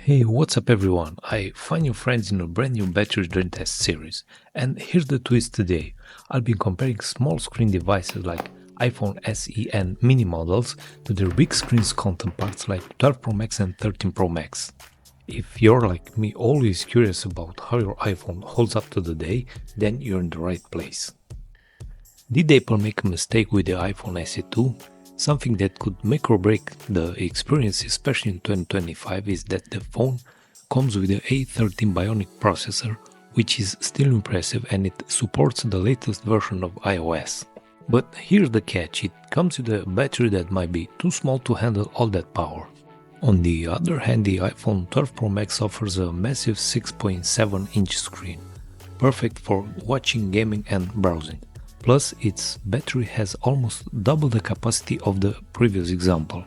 Hey, what's up everyone? I find your friends in a brand new battery drain test series. And here's the twist today. I'll be comparing small screen devices like iPhone SE and mini models to their big screen's counterparts like 12 Pro Max and 13 Pro Max. If you're like me always curious about how your iPhone holds up to the day, then you're in the right place. Did Apple make a mistake with the iPhone SE2? Something that could make or break the experience, especially in 2025, is that the phone comes with the A13 Bionic processor, which is still impressive and it supports the latest version of iOS. But here's the catch, it comes with a battery that might be too small to handle all that power. On the other hand, the iPhone 12 Pro Max offers a massive 6.7-inch screen, perfect for watching, gaming and browsing. Plus, its battery has almost double the capacity of the previous example.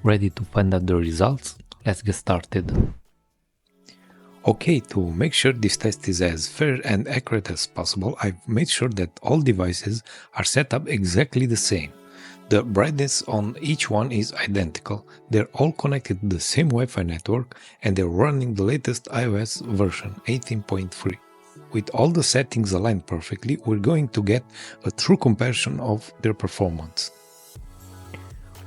Ready to find out the results? Let's get started. Okay, to make sure this test is as fair and accurate as possible, I've made sure that all devices are set up exactly the same. The brightness on each one is identical, they're all connected to the same Wi-Fi network and they're running the latest iOS version 18.3. With all the settings aligned perfectly, we're going to get a true comparison of their performance.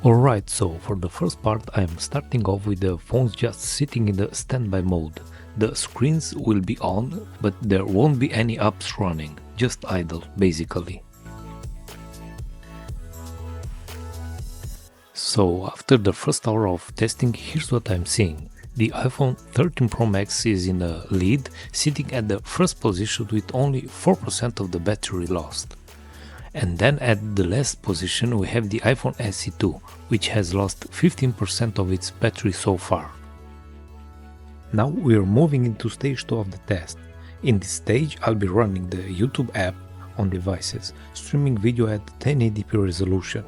Alright, so for the first part I'm starting off with the phones just sitting in the standby mode. The screens will be on, but there won't be any apps running, just idle basically. So after the first hour of testing, here's what I'm seeing. The iPhone 13 Pro Max is in the lead, sitting at the first position with only 4% of the battery lost. And then at the last position we have the iPhone SE2, which has lost 15% of its battery so far. Now we are moving into stage 2 of the test. In this stage I'll be running the YouTube app on devices, streaming video at 1080p resolution.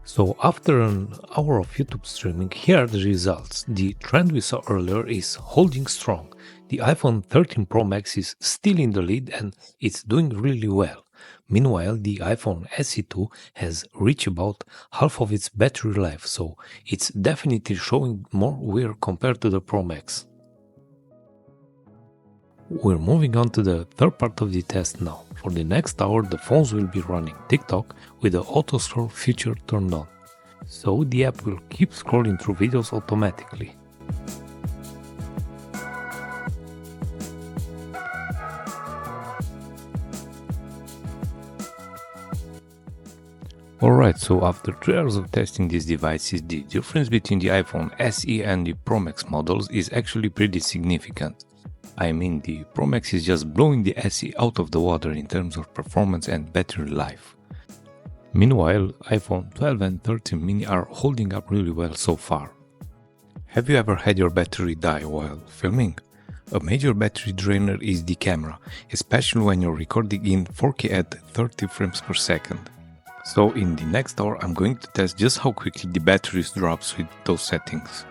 So after an hour of YouTube streaming, here are the results. The trend we saw earlier is holding strong. The iPhone 13 Pro Max is still in the lead and it's doing really well. Meanwhile, the iPhone SE2 has reached about half of its battery life, so it's definitely showing more wear compared to the Pro Max. We're moving on to the third part of the test now. For the next hour, the phones will be running TikTok with the auto scroll feature turned on. So the app will keep scrolling through videos automatically. Alright, so after 3 hours of testing these devices, the difference between the iPhone SE and the Pro Max models is actually pretty significant. I mean, the Pro Max is just blowing the SE out of the water in terms of performance and battery life. Meanwhile, iPhone 12 and 13 mini are holding up really well so far. Have you ever had your battery die while filming? A major battery drainer is the camera, especially when you're recording in 4K at 30 frames per second. So in the next hour I'm going to test just how quickly the battery drops with those settings.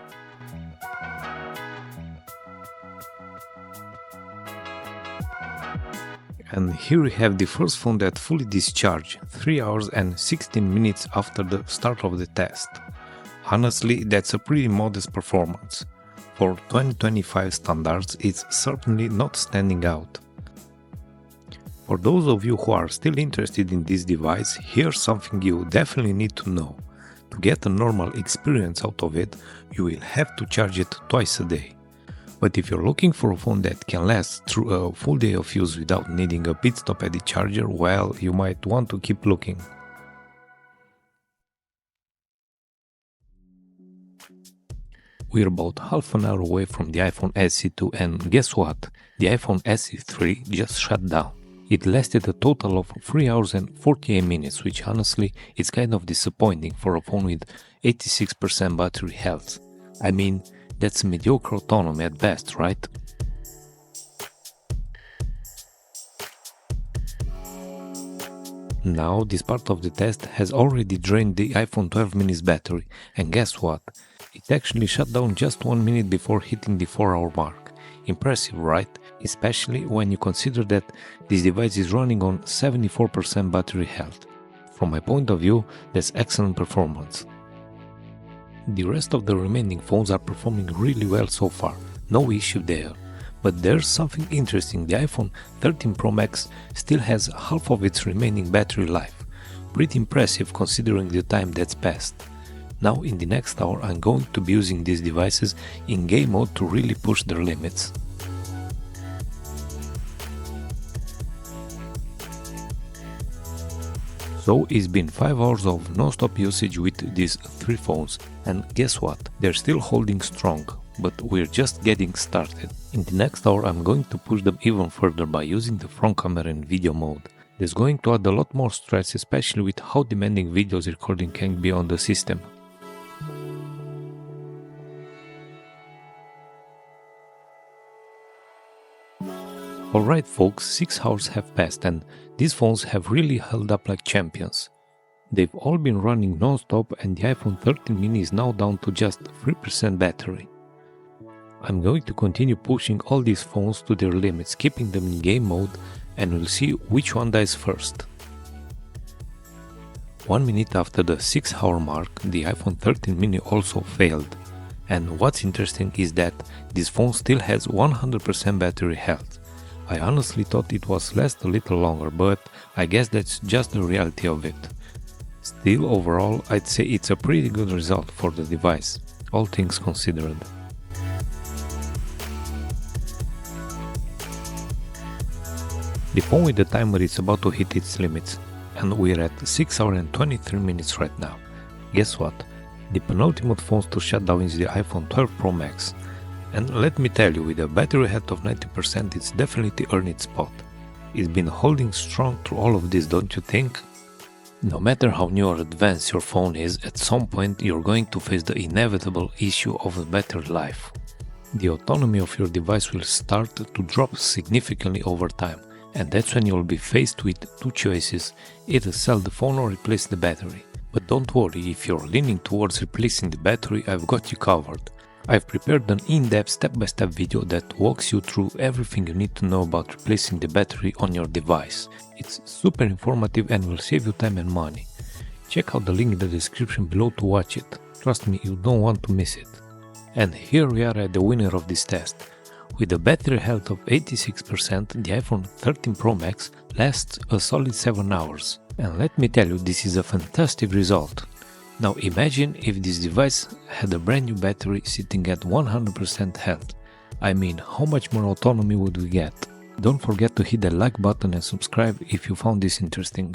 And here we have the first phone that fully discharged 3 hours and 16 minutes after the start of the test. Honestly, that's a pretty modest performance. For 2025 standards, it's certainly not standing out. For those of you who are still interested in this device, here's something you definitely need to know. To get a normal experience out of it, you will have to charge it twice a day. But if you're looking for a phone that can last through a full day of use without needing a pit stop at the charger, well, you might want to keep looking. We're about half an hour away from the iPhone SE2 and guess what? The iPhone SE3 just shut down. It lasted a total of 3 hours and 48 minutes, which honestly is kind of disappointing for a phone with 86% battery health. I mean, that's mediocre autonomy at best, right? Now, this part of the test has already drained the iPhone 12 mini's battery, and guess what? It actually shut down just 1 minute before hitting the 4-hour mark. Impressive, right? Especially when you consider that this device is running on 74% battery health. From my point of view, that's excellent performance. The rest of the remaining phones are performing really well so far, no issue there. But there's something interesting, the iPhone 13 Pro Max still has half of its remaining battery life. Pretty impressive considering the time that's passed. Now in the next hour I'm going to be using these devices in game mode to really push their limits. So it's been 5 hours of non-stop usage with these three phones, and guess what? They're still holding strong, but we're just getting started. In the next hour I'm going to push them even further by using the front camera in video mode. That's going to add a lot more stress, especially with how demanding videos recording can be on the system. Alright folks, 6 hours have passed and these phones have really held up like champions. They've all been running non-stop and the iPhone 13 mini is now down to just 3% battery. I'm going to continue pushing all these phones to their limits, keeping them in game mode, and we'll see which one dies first. 1 minute after the 6-hour mark, the iPhone 13 mini also failed. And what's interesting is that this phone still has 100% battery health. I honestly thought it was last a little longer, but I guess that's just the reality of it. Still, overall, I'd say it's a pretty good result for the device, all things considered. The phone with the timer is about to hit its limits, and we're at 6 hours and 23 minutes right now. Guess what? The penultimate phone to shut down is the iPhone 12 Pro Max. And let me tell you, with a battery health of 90%, it's definitely earned its spot. It's been holding strong through all of this, don't you think? No matter how new or advanced your phone is, at some point you're going to face the inevitable issue of the battery life. The autonomy of your device will start to drop significantly over time, and that's when you'll be faced with two choices: either sell the phone or replace the battery. But don't worry, if you're leaning towards replacing the battery, I've got you covered. I've prepared an in-depth step-by-step video that walks you through everything you need to know about replacing the battery on your device. It's super informative and will save you time and money. Check out the link in the description below to watch it. Trust me, you don't want to miss it. And here we are at the winner of this test. With a battery health of 86%, the iPhone 13 Pro Max lasts a solid 7 hours. And let me tell you, this is a fantastic result. Now imagine if this device had a brand new battery sitting at 100% health. I mean, how much more autonomy would we get? Don't forget to hit the like button and subscribe if you found this interesting.